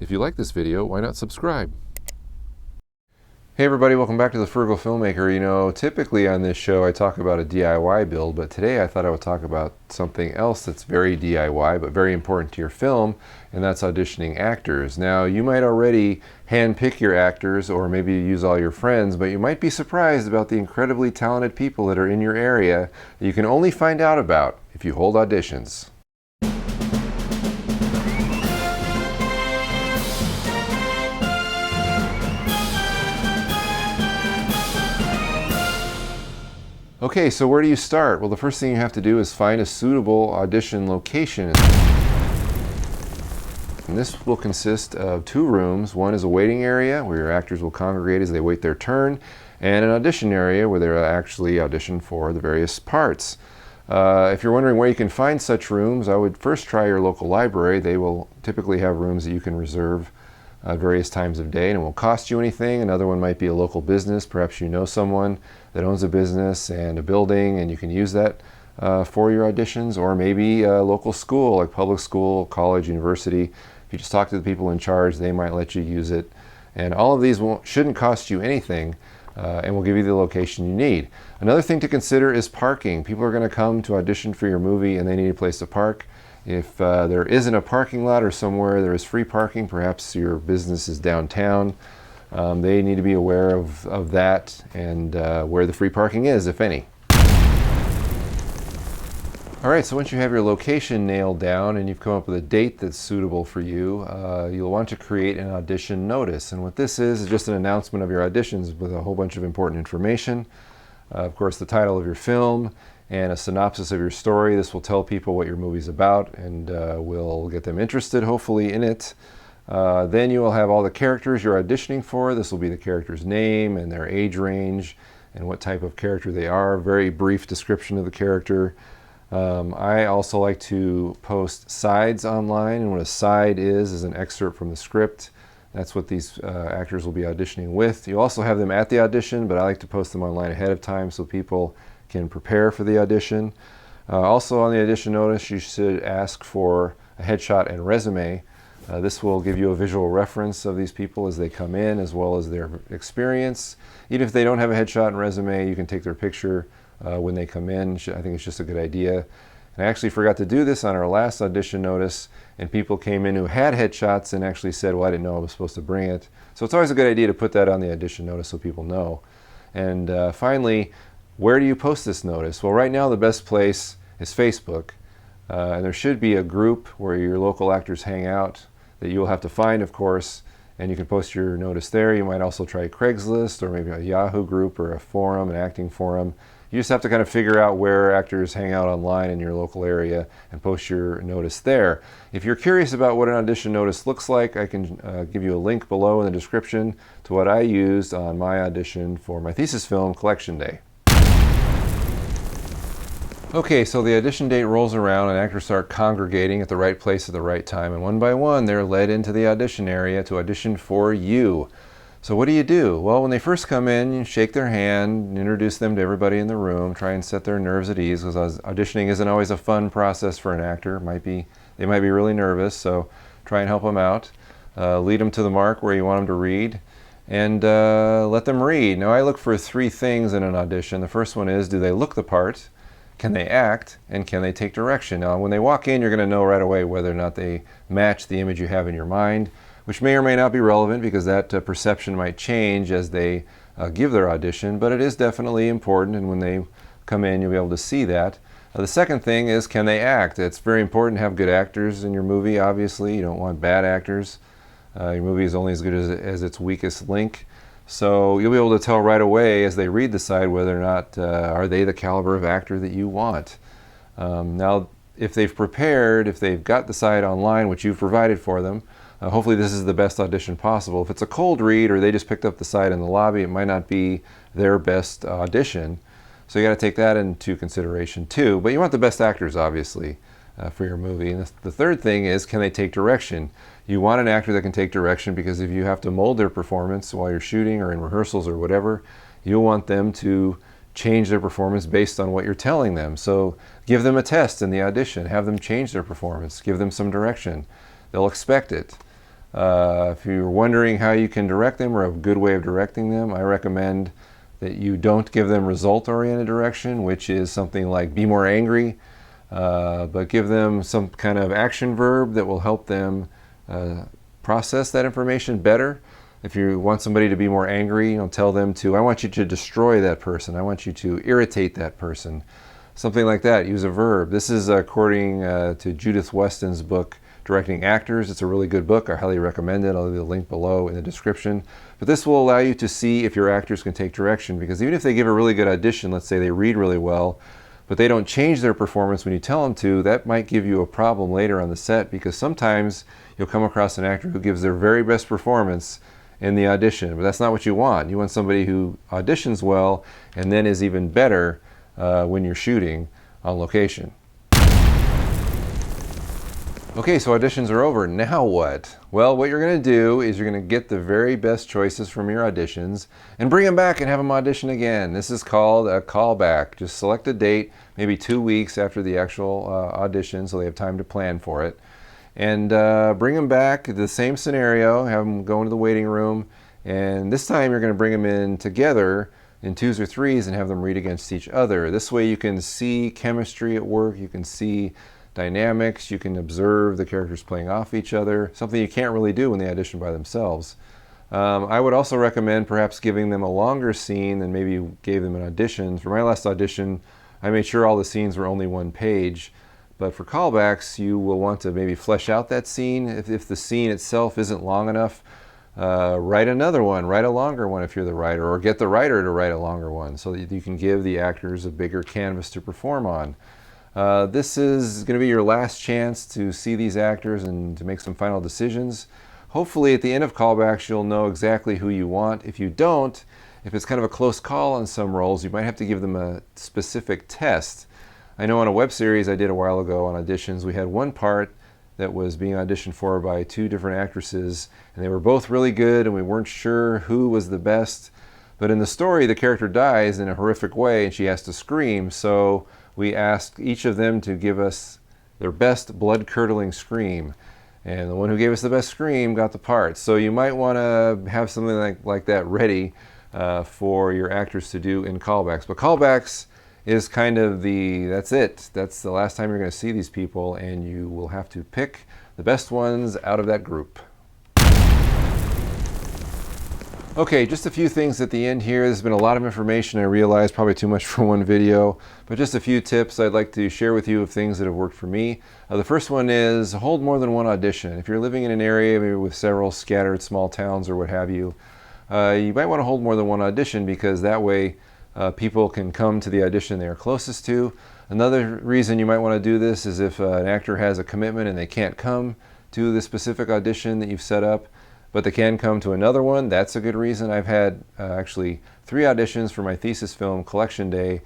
If you like this video, why not subscribe? Hey everybody, welcome back to The Frugal Filmmaker. You know, typically on this show I talk about a DIY build, but today I thought I would talk about something else that's very DIY but very important to your film, and that's auditioning actors. Now, you might already handpick your actors, or maybe you use all your friends, but you might be surprised about the incredibly talented people that are in your area that you can only find out about if you hold auditions. Okay, so where do you start? Well, the first thing you have to do is find a suitable audition location. And this will consist of two rooms. One is a waiting area where your actors will congregate as they wait their turn, and an audition area where they'll actually audition for the various parts. If you're wondering where you can find such rooms, I would first try your local library. They will typically have rooms that you can reserve various times of day, and it won't cost you anything. Another one might be a local business. Perhaps you know someone that owns a business and a building, and you can use that for your auditions. Or maybe a local school, like public school, college, university. If you just talk to the people in charge, they might let you use it. And all of these shouldn't cost you anything, and will give you the location you need. Another thing to consider is parking. People are going to come to audition for your movie, and they need a place to park. If there isn't a parking lot or somewhere there is free parking, perhaps your business is downtown, they need to be aware of that and where the free parking is, if any. Alright, so once you have your location nailed down and you've come up with a date that's suitable for you, you'll want to create an audition notice. And what this is just an announcement of your auditions with a whole bunch of important information. Of course, the title of your film and a synopsis of your story. This will tell people what your movie's about and will get them interested, hopefully, in it. Then you will have all the characters you're auditioning for. This will be the character's name and their age range and what type of character they are. Very brief description of the character. I also like to post sides online, and what a side is an excerpt from the script. That's what these actors will be auditioning with. You also have them at the audition, but I like to post them online ahead of time so people can prepare for the audition. Also on the audition notice, you should ask for a headshot and resume. This will give you a visual reference of these people as they come in, as well as their experience. Even if they don't have a headshot and resume, you can take their picture when they come in. I think it's just a good idea. And I actually forgot to do this on our last audition notice, and people came in who had headshots and actually said, well, I didn't know I was supposed to bring it. So it's always a good idea to put that on the audition notice so people know. And finally, where do you post this notice? Well, right now the best place is Facebook. And there should be a group where your local actors hang out that you'll have to find, of course, and you can post your notice there. You might also try Craigslist or maybe a Yahoo group or a forum, an acting forum. You just have to kind of figure out where actors hang out online in your local area and post your notice there. If you're curious about what an audition notice looks like, I can give you a link below in the description to what I used on my audition for my thesis film, Collection Day. Okay, so the audition date rolls around and actors start congregating at the right place at the right time, and one by one they're led into the audition area to audition for you. So what do you do? Well, when they first come in, you shake their hand, introduce them to everybody in the room, try and set their nerves at ease, because auditioning isn't always a fun process for an actor. They might be really nervous, so try and help them out. Lead them to the mark where you want them to read, and let them read. Now, I look for three things in an audition. The first one is, do they look the part? Can they act? And can they take direction? Now, when they walk in, you're going to know right away whether or not they match the image you have in your mind, which may or may not be relevant because that perception might change as they give their audition, but it is definitely important, and when they come in, you'll be able to see that. The second thing is, can they act? It's very important to have good actors in your movie, obviously. You don't want bad actors. Your movie is only as good as its weakest link. So you'll be able to tell right away as they read the side whether or not are they the caliber of actor that you want. Now, if they've prepared, if they've got the side online, which you've provided for them, hopefully this is the best audition possible. If it's a cold read or they just picked up the side in the lobby, it might not be their best audition. So you got to take that into consideration too. But you want the best actors, obviously, for your movie. And the third thing is, can they take direction? You want an actor that can take direction, because if you have to mold their performance while you're shooting or in rehearsals or whatever, you'll want them to change their performance based on what you're telling them. So give them a test in the audition, have them change their performance, give them some direction. They'll expect it. If you're wondering how you can direct them or a good way of directing them, I recommend that you don't give them result-oriented direction, which is something like be more angry, but give them some kind of action verb that will help them process that information better. If you want somebody to be more angry, tell them I want you to destroy that person. I want you to irritate that person. Something like that. Use a verb. This is according to Judith Weston's book, Directing Actors. It's a really good book. I highly recommend it. I'll leave the link below in the description. But this will allow you to see if your actors can take direction, because even if they give a really good audition, let's say they read really well, but they don't change their performance when you tell them to, that might give you a problem later on the set, because sometimes you'll come across an actor who gives their very best performance in the audition, but that's not what you want. You want somebody who auditions well and then is even better when you're shooting on location. Okay, so auditions are over. Now what? Well, what you're going to do is you're going to get the very best choices from your auditions and bring them back and have them audition again. This is called a callback. Just select a date, maybe 2 weeks after the actual audition, so they have time to plan for it. And bring them back, the same scenario, have them go into the waiting room, and this time you're going to bring them in together in 2s or 3s and have them read against each other. This way you can see chemistry at work, you can see dynamics, you can observe the characters playing off each other, something you can't really do when they audition by themselves. I would also recommend perhaps giving them a longer scene than maybe you gave them an audition. For my last audition, I made sure all the scenes were only 1 page. But for callbacks, you will want to maybe flesh out that scene. If the scene itself isn't long enough, write another one, write a longer one if you're the writer, or get the writer to write a longer one so that you can give the actors a bigger canvas to perform on. This is going to be your last chance to see these actors and to make some final decisions. Hopefully at the end of callbacks you'll know exactly who you want. If you don't, if it's kind of a close call on some roles, you might have to give them a specific test. I know on a web series I did a while ago on auditions, we had one part that was being auditioned for by 2 different actresses, and they were both really good and we weren't sure who was the best. But in the story the character dies in a horrific way and she has to scream, so we asked each of them to give us their best blood-curdling scream. And the one who gave us the best scream got the part. So you might want to have something like that ready for your actors to do in callbacks. But callbacks is kind of that's it. That's the last time you're going to see these people, and you will have to pick the best ones out of that group. Okay, just a few things at the end here. There's been a lot of information, I realize, probably too much for one video, but just a few tips I'd like to share with you of things that have worked for me. The first one is hold more than 1 audition. If you're living in an area maybe with several scattered small towns or what have you, you might want to hold more than 1 audition, because that way people can come to the audition they are closest to. Another reason you might want to do this is if an actor has a commitment and they can't come to the specific audition that you've set up, but they can come to another one. That's a good reason. I've had actually 3 auditions for my thesis film collection day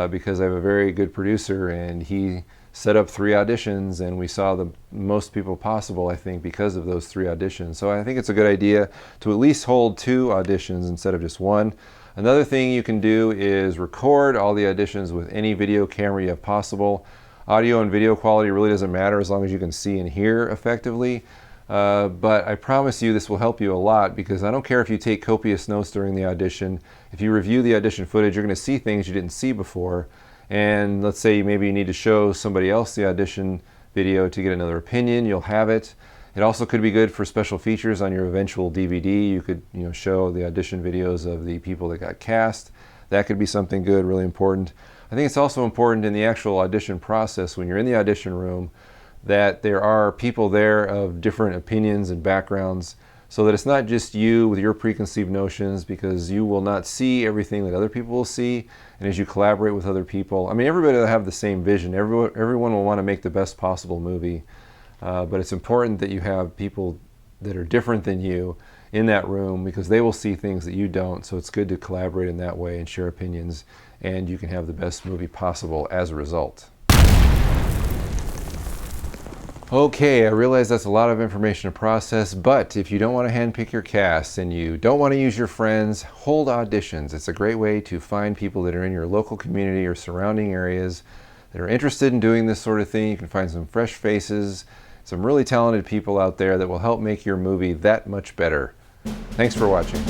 because I have a very good producer, and he set up 3 auditions and we saw the most people possible, I think, because of those 3 auditions. So I think it's a good idea to at least hold 2 auditions instead of just 1. Another thing you can do is record all the auditions with any video camera you have possible. Audio and video quality really doesn't matter as long as you can see and hear effectively. But I promise you this will help you a lot, because I don't care if you take copious notes during the audition. If you review the audition footage, you're going to see things you didn't see before. And let's say maybe you need to show somebody else the audition video to get another opinion, you'll have it. It also could be good for special features on your eventual DVD. You could show the audition videos of the people that got cast. That could be something good, really important. I think it's also important in the actual audition process, when you're in the audition room, that there are people there of different opinions and backgrounds, so that it's not just you with your preconceived notions, because you will not see everything that other people will see. And as you collaborate with other people, I mean, everybody will have the same vision. Everyone will want to make the best possible movie, but it's important that you have people that are different than you in that room, because they will see things that you don't. So it's good to collaborate in that way and share opinions, and you can have the best movie possible as a result. Okay, I realize that's a lot of information to process, but if you don't want to handpick your cast and you don't want to use your friends, hold auditions. It's a great way to find people that are in your local community or surrounding areas that are interested in doing this sort of thing. You can find some fresh faces some really talented people out there that will help make your movie that much better. Thanks for watching.